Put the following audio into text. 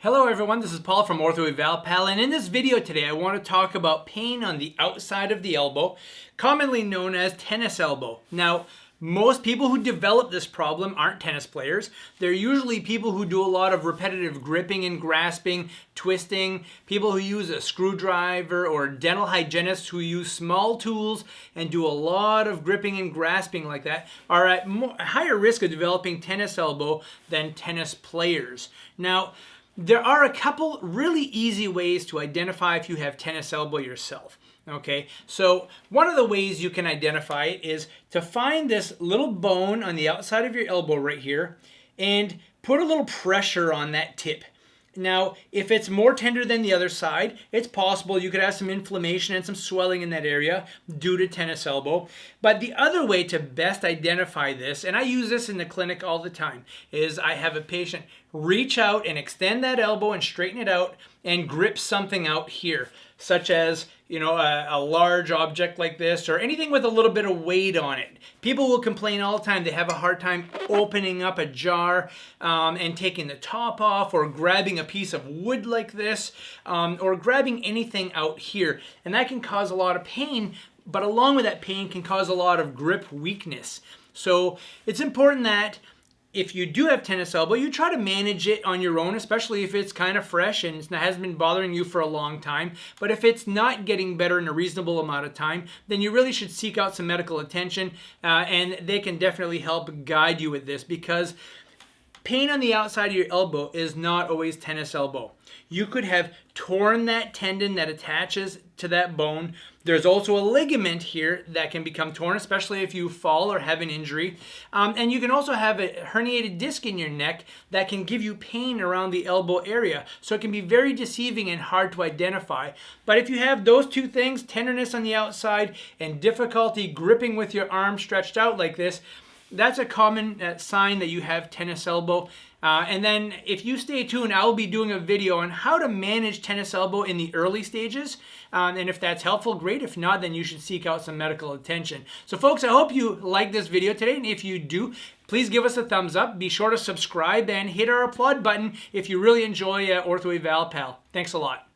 Hello everyone, this is Paul from Ortho Eval, and in this video today I want to talk about pain on the outside of the elbow, commonly known as tennis elbow. Now, most people who develop this problem aren't tennis players. They're usually people who do a lot of repetitive gripping and grasping, twisting, people who use a screwdriver, or dental hygienists who use small tools and do a lot of gripping and grasping like that are at higher risk of developing tennis elbow than tennis players. Now, there are a couple really easy ways to identify if you have tennis elbow yourself. Okay, so one of the ways you can identify it is to find this little bone on the outside of your elbow right here and put a little pressure on that tip. Now, if it's more tender than the other side, it's possible you could have some inflammation and some swelling in that area due to tennis elbow. But the other way to best identify this, and I use this in the clinic all the time, is I have a patient reach out and extend that elbow and straighten it out and grip something out here, such as, a large object like this or anything with a little bit of weight on it. People will complain all the time they have a hard time opening up a jar and taking the top off, or grabbing a piece of wood like this, or grabbing anything out here. And that can cause a lot of pain, but along with that pain can cause a lot of grip weakness. So it's important that if you do have tennis elbow, you try to manage it on your own, especially if it's kind of fresh and it hasn't been bothering you for a long time. But if it's not getting better in a reasonable amount of time, then you really should seek out some medical attention, and they can definitely help guide you with this, because pain on the outside of your elbow is not always tennis elbow. You could have torn that tendon that attaches to that bone. There's also a ligament here that can become torn, especially if you fall or have an injury. And you can also have a herniated disc in your neck that can give you pain around the elbow area. So it can be very deceiving and hard to identify. But if you have those two things, tenderness on the outside and difficulty gripping with your arm stretched out like this, that's a common sign that you have tennis elbow. And then if you stay tuned, I will be doing a video on how to manage tennis elbow in the early stages. And if that's helpful, great. If not, then you should seek out some medical attention. So folks, I hope you like this video today. And if you do, please give us a thumbs up. Be sure to subscribe and hit our applaud button if you really enjoy Ortho Eval, pal. Thanks a lot.